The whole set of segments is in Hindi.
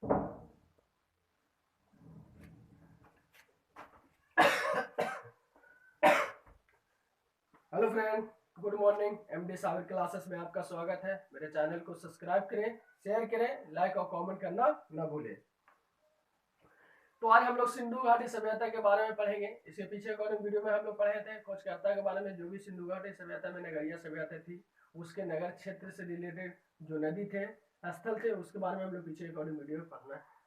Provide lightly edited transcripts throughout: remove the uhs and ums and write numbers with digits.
Hello friend, good morning. MD Sagar classes में आपका स्वागत है। मेरे चैनल को सब्सक्राइब करें, शेयर करें, लाइक और कमेंट करना ना भूलें। तो आज हम लोग सिंधु घाटी सभ्यता के बारे में पढ़ेंगे। इसके पीछे एक और वीडियो में हम लोग पढ़े थे खोजकर्ता के बारे में। जो भी सिंधु घाटी सभ्यता में नगरीय सभ्यता थी, उसके नगर क्षेत्र से रिलेटेड जो नदी थे, स्थल थे, उसके बारे में हम लोग पीछे एक और वीडियो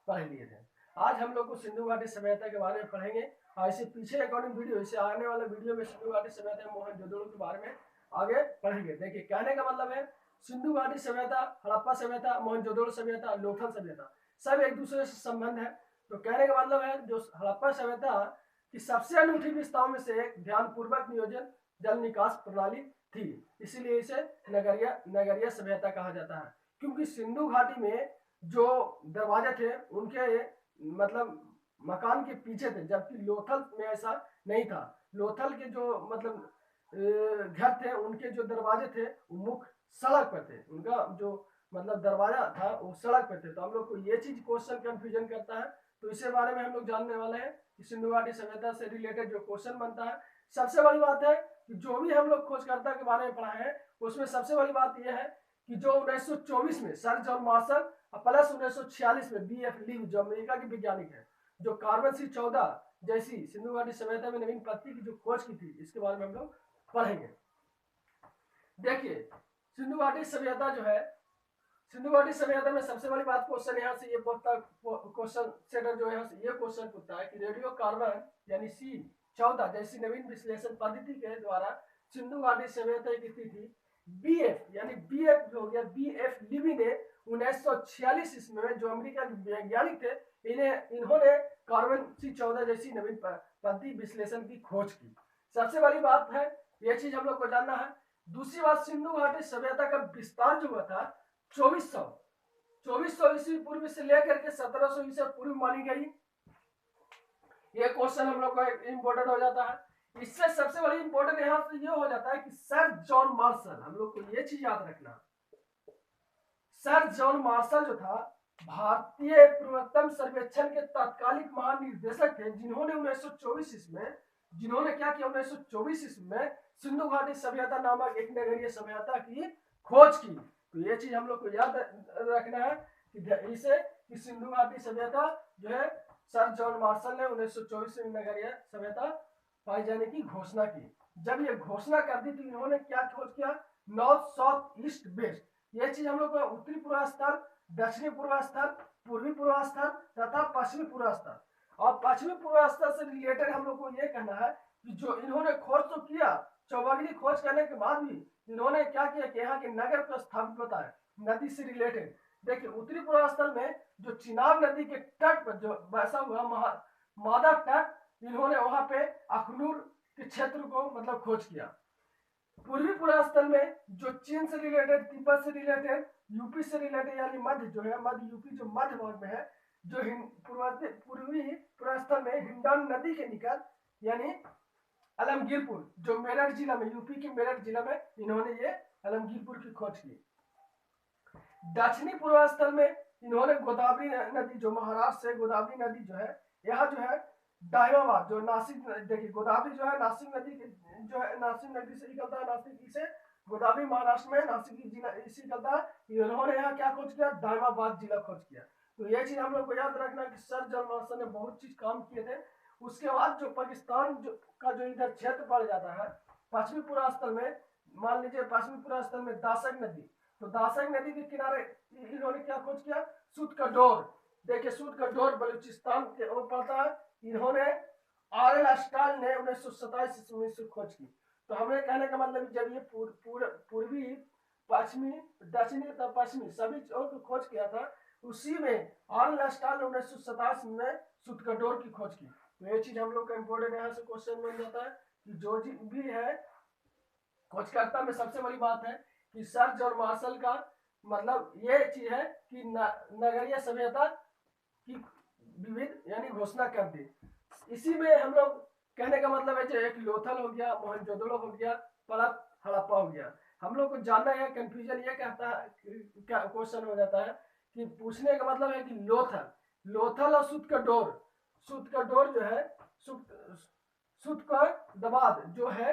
पढ़ लिए थे। आज हम लोग को सिंधु घाटी सभ्यता के बारे में पढ़ेंगे। और इसे पीछे अकॉर्डिंग वीडियो, इसे आने वाले वीडियो में सिंधु घाटी सभ्यता मोहनजोदड़ो के बारे में आगे पढ़ेंगे। देखिए, कहने का मतलब है सिंधु घाटी सभ्यता, हड़प्पा सभ्यता, मोहनजोदड़ो सभ्यता, लोथल सभ्यता सब एक दूसरे से संबंध है। तो कहने का मतलब है जो हड़प्पा सभ्यता की सबसे अनूठी विशेषताओं में से एक ध्यानपूर्वक नियोजन जल निकास प्रणाली थी, इसीलिए इसे नगरीय सभ्यता कहा जाता है। क्योंकि सिंधु घाटी में जो दरवाजे थे उनके मतलब मकान के पीछे थे, जबकि लोथल में ऐसा नहीं था। लोथल के जो मतलब घर थे, उनके जो दरवाजे थे वो मुख्य सड़क पर थे। उनका जो मतलब दरवाजा था वो सड़क पर थे। तो हम लोग को ये चीज क्वेश्चन कंफ्यूजन करता है, तो इसी बारे में हम लोग जानने वाले हैं कि सिंधु घाटी सभ्यता से रिलेटेड जो क्वेश्चन बनता है। सबसे बड़ी बात है कि जो भी हम लोग खोजकर्ता के बारे में पढ़ा है उसमें सबसे बड़ी बात यह है कि जो 1924 में सर जॉन मार्शल प्लस 1946 में बी एफ ली, जो अमेरिका के वैज्ञानिक है, जो कार्बन C14 जैसी सिंधु घाटी सभ्यता में नवीन पत्ती की जो खोज की थी, इसके बारे में हम लोग पढ़ेंगे। देखिए, सिंधु घाटी सभ्यता जो है, सिंधु घाटी सभ्यता में सबसे बड़ी बात क्वेश्चन यहाँ से ये पूछता, क्वेश्चन सेटर जो यहाँ से ये क्वेश्चन पूछता है कि रेडियो कार्बन यानी C14 जैसी नवीन विश्लेषण पद्धति के द्वारा सिंधु घाटी सभ्यता की स्थिति बीएफ यानी बीएफ हो गया, बीएफ लिबी ने 1946 ईस्वी में, जो अमेरिका के वैज्ञानिक थे, इन्होंने कार्बन C14 जैसी नवीन पद्धति विश्लेषण की खोज की। सबसे बड़ी बात है, यह चीज हम लोग को जानना है। दूसरी बात, सिंधु घाटी सभ्यता का विस्तार जो हुआ था 2400 ईस्वी पूर्व से लेकर के 1700 ईस्वी पूर्व मानी गई। ये क्वेश्चन हम लोग को इंपोर्टेंट हो जाता है। इससे सबसे बड़ी इंपोर्टेंट यहां से ये हो जाता है कि सर जॉन मार्शल, हम लोग को ये चीज याद रखना, सर जॉन मार्शल जो था भारतीय पुरातत्व सर्वेक्षण के तत्कालिक महानिर्देशक थे, जिन्होंने 1924 ईस्वी में, जिन्होंने क्या किया, 1924 ईस्वी में सिंधु घाटी सभ्यता नामक एक नगरीय सभ्यता की खोज की। तो ये चीज हम लोग को याद रखना है कि इसे कि सिंधु घाटी सभ्यता जो है सर जॉन मार्शल ने 1924 में नगरीय सभ्यता पाई जाने की घोषणा की। जब ये घोषणा कर दी तो इन्होंने क्या खोज किया, नॉर्थ साउथ ईस्ट वेस्ट, ये चीज हम लोग को उत्तरी पूर्वास्थल, दक्षिणी पूर्वास्थल, पूर्वी पूर्वास्थल तथा पश्चिमी पूर्वास्थल, और पश्चिमी पूर्वास्थल से रिलेटेड हम लोग को ये कहना है कि जो इन्होंने खोज तो किया, चौबगली खोज करने के बाद भी इन्होंने क्या किया कि यहाँ के नगर को स्थापित बताया नदी से रिलेटेड। देखिए, उत्तरी पूर्वास्थल में जो चिनाब नदी के तट पर जो बसा हुआ मादा तट, इन्होंने वहां पे अखनूर के क्षेत्र को मतलब खोज किया। पूर्वी पूर्वास्थल में जो चीन से रिलेटेड, तिब्बत से रिलेटेड, यूपी से रिलेटेड, यानी मध्य जो है, मध्य यूपी जो मध्य भाग में है, जो पूर्वी पूर्वास्थल में हिंडन नदी के निकट यानी अलमगीरपुर, जो मेरठ जिला में, यूपी के मेरठ जिला में इन्होंने ये अलमगीरपुर की खोज की। दक्षिणी पूर्वास्थल में इन्होंने गोदावरी नदी, जो महाराष्ट्र से गोदावरी नदी जो है, यह जो है दाहिमाबाद जो नासिक, देखिए गोदावरी जो है नासिक नदी जो है, नासिक नदी से निकलता है, नासिक से गोदावरी महाराष्ट्र में नासिक जिला इसी निकलता है। इन्होंने यहाँ क्या खोज किया, दाहिमाबाद जिला खोज किया। तो ये चीज हम लोग को याद रखना कि सर जॉन मार्शल ने बहुत चीज काम किए थे। उसके बाद जो पाकिस्तान का जो इधर क्षेत्र पड़ जाता है पश्चिमी पूर्वास्थल में, मान लीजिए पश्चिमी पूर्वास्थल में दासक नदी, तो दासक नदी के किनारे इन्होंने क्या खोज किया, सूत का डोर। देखिए, सूत का डोर बलूचिस्तान के ओर पड़ता है। इन्होंने आर एल स्टाल ने 1927 ईस्वी से खोज की। तो हमें कहने का मतलब जब ये पूर्वी पश्चिमी दक्षिणी तथा पश्चिमी सभी ओर की खोज किया था, उसी में आर एल स्टाल ने 1927 में सुतकडोर की खोज की। तो ये चीज हम लोग का इंपोर्टेंट यहाँ से क्वेश्चन बन जाता है कि जो भी है खोजकर्ता में सबसे बड़ी बात है कि सर जॉन मार्शल का मतलब ये चीज है कि नगरीय सभ्यता की विविध यानी घोषणा कर दी। इसी में हम लोग कहने का मतलब है जो एक लोथल हो गया, मोहनजोदड़ो हो गया, परत हड़प्पा हो गया। हम लोग को जानना है, कंफ्यूजन ये कहता है, क्या क्वेश्चन हो जाता है कि पूछने का मतलब है कि लोथल और सुत का डोर जो है सुत का दबाद जो है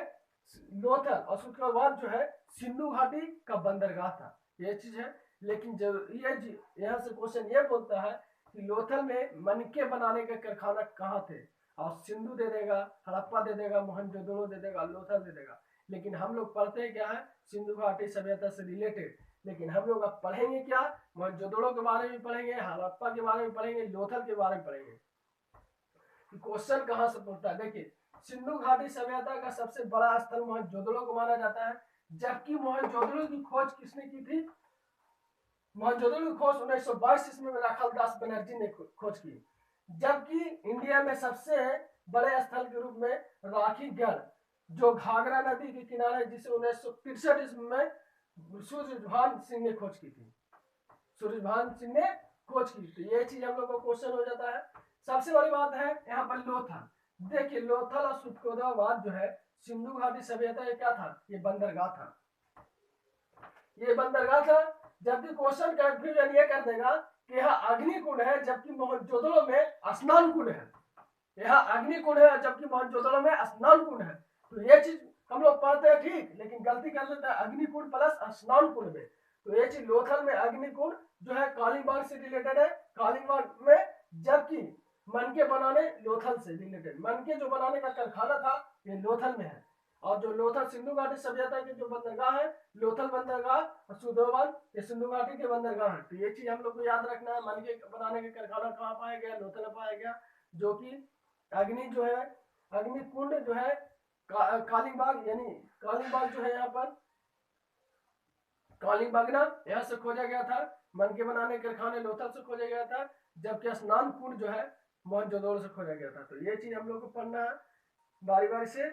लोथल, और सुत का दबाद जो है सिंधु घाटी का बंदरगाह था, ये चीज है। लेकिन जब ये यहाँ से क्वेश्चन ये बोलता है कि लोथल में मनके बनाने के कारखाना कहाँ थे, और सिंधु दे देगा, हड़प्पा दे देगा, मोहनजोदड़ो दे देगा, लोथल दे देगा। लेकिन हम लोग पढ़ते हैं क्या है, सिंधु घाटी सभ्यता से रिलेटेड। लेकिन हम लोग अब पढ़ेंगे क्या, मोहनजोदड़ो के बारे में पढ़ेंगे, हड़प्पा के बारे में पढ़ेंगे, लोथल के बारे में पढ़ेंगे। क्वेश्चन कहाँ से पूछता है, देखिए सिंधु घाटी सभ्यता का सबसे बड़ा स्थल मोहनजोदड़ो को माना जाता है, जबकि मोहनजोदड़ो की खोज किसने की थी, मोहनजोदड़ो की खोज 1922 ईस्वी में राखाल दास बनर्जी ने खोज की। जबकि इंडिया में सबसे बड़े स्थल के रूप में राखीगढ़ जो घाघरा नदी के किनारे, जिसे 1963 ईस्वी में सूरजभान सिंह ने खोज की थी, सूरजभान सिंह ने खोज की। तो ये चीज हम लोग को क्वेश्चन हो जाता है। सबसे बड़ी बात है यहाँ पर लोथल, देखिए लोथल और सुतकोदाबाद जो है सिंधु घाटी सभ्यता ये क्या था, ये बंदरगाह था, ये बंदरगाह था। जबकि क्वेश्चन कंफ्यूजन ये कर देगा कि यहाँ अग्निकुंड है जबकि मोहनजोदड़ो में स्नान कुंड है, यहाँ अग्निकुंड है जबकि मोहनजोदड़ो में स्नान कुंड है। तो ये चीज हम लोग पढ़ते हैं ठीक, लेकिन गलती कर देते हैं अग्निकुंड प्लस स्नान कुंड में। तो ये चीज लोथल में अग्निकुंड जो है कालीबाग से रिलेटेड है, कालीबाग में, जबकि मनके बनाने लोथल से रिलेटेड, मनके जो बनाने का कारखाना था ये लोथल में है। और जो लोथल सिंधु घाटी सभ्यता के जो बंदरगाह है, लोथल बंदरगाह और सुधोवन ये सिंधु घाटी के बंदरगाह है। तो ये चीज हम लोग को याद रखना है, मनके बनाने के कारखाना कहाँ पाया गया, लोथल में पाया गया, जो कि अग्निकुंड जो है कालीबाग, यानी कालीबाग जो है यहाँ पर कालीबागना यहाँ से खोजा गया था, मनके बनाने के कारखाने लोथल से खोजा गया था, जबकि स्नान कुंड जो है मोहनजोदड़ो से खोजा गया था। तो ये चीज हम लोग को पढ़ना है बारी बारी से।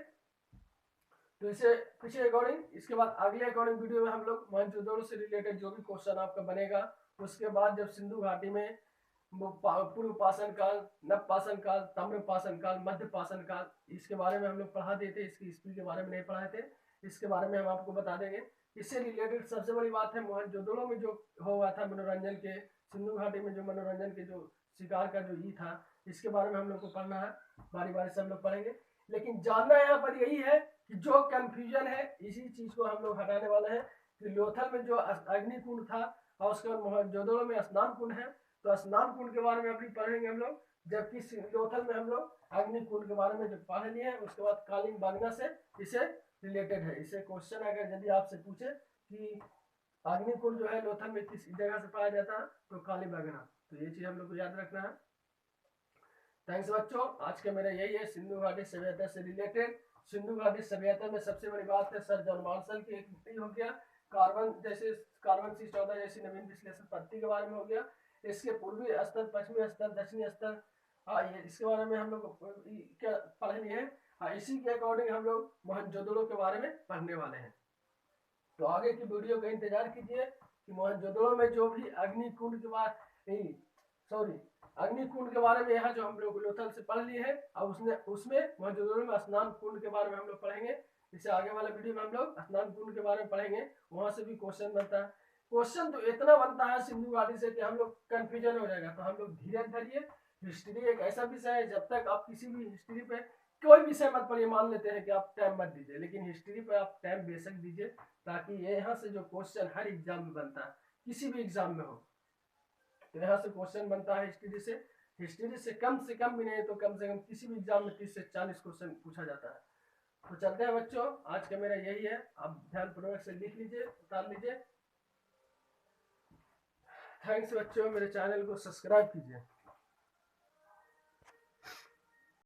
तो इसे पीछे अकॉर्डिंग, इसके बाद अगले अकॉर्डिंग वीडियो में हम लोग मोहनजोदड़ो से रिलेटेड जो भी क्वेश्चन आपका बनेगा, उसके बाद जब सिंधु घाटी में पूर्व पाषाण काल, नव पाषाण काल, ताम्र पाषाण काल, मध्य पाषाण काल, इसके बारे में हम लोग पढ़ा देते, इसकी हिस्ट्री के बारे में नहीं पढ़ाए थे, इसके बारे में हम आपको बता देंगे। इससे रिलेटेड सबसे बड़ी बात है मोहनजोदड़ो में जो हुआ था मनोरंजन के, सिंधु घाटी में जो मनोरंजन के जो शिकार का जो था, इसके बारे में हम लोग को पढ़ना है, बारी बारी से हम लोग पढ़ेंगे। लेकिन जानना यहाँ पर यही है कि जो कंफ्यूजन है इसी चीज को हम लोग हटाने वाले हैं कि लोथल में जो अग्निकुंड था और उसके बाद मोहनजोदड़ो में स्नान कुंड है, तो स्नान कुंड के बारे में अभी पढ़ेंगे हम लोग, जबकि लोथल में हम लोग अग्निकुंड के बारे में जो पढ़ लिए हैं, उसके बाद कालीबागना से इसे रिलेटेड है। इसे क्वेश्चन अगर यदि आपसे पूछे कि अग्निकुंड जो है लोथल में किस जगह से पाया जाता है, तो कालीबागना। तो ये चीज हम लोग को याद रखना है। थैंक्स बच्चों, आज का मेरा यही है सिंधु घाटी सभ्यता से रिलेटेड। सिंधु घाटी सभ्यता में सबसे बड़ी बात है सर जॉन मार्शल की एक हो गया, कार्बन 14 जैसी नवीन विश्लेषण पद्धति के बारे में हो गया, इसके पूर्वी स्तर, पश्चिमी स्तर, दक्षिणी स्तर, इसके बारे में हम लोग क्या पढ़ लिए हैं। इसी के अकॉर्डिंग हम लोग मोहनजोदड़ो के बारे में पढ़ने वाले हैं। तो आगे की वीडियो का इंतजार कीजिए कि मोहनजोदड़ो में जो भी अग्निकुंड के बारे में यहाँ जो हम लोग लोथल से पढ़ लिए हैं, और उसमें मोहनजोदड़ो में स्नान कुंड के बारे में हम लोग पढ़ेंगे। इससे आगे वाले वीडियो में हम लोग स्नान कुंड के बारे में पढ़ेंगे, वहां से भी क्वेश्चन बनता है। क्वेश्चन तो इतना बनता है सिंधु घाटी से कि हम लोग कंफ्यूजन हो जाएगा। तो हम लोग धीरे धीरे, हिस्ट्री एक ऐसा विषय है, जब तक आप किसी भी हिस्ट्री पे कोई विषय मत पढ़िए, मान लेते हैं कि आप टाइम मत दीजिए, लेकिन हिस्ट्री पे आप टाइम बेशक दीजिए, ताकि ये यहाँ से जो क्वेश्चन हर एग्जाम में बनता है, किसी भी एग्जाम में हो, तो यहाँ से क्वेश्चन बनता है हिस्ट्री से कम भी नहीं तो कम से कम किसी भी एग्जाम में 30 से 40 क्वेश्चन पूछा जाता है। तो चलते हैं बच्चों, आज का मेरा यही है, आप ध्यानपूर्वक से लिख लीजिए, उतार लीजिए। थैंक्स बच्चों, मेरे चैनल को सब्सक्राइब कीजिए।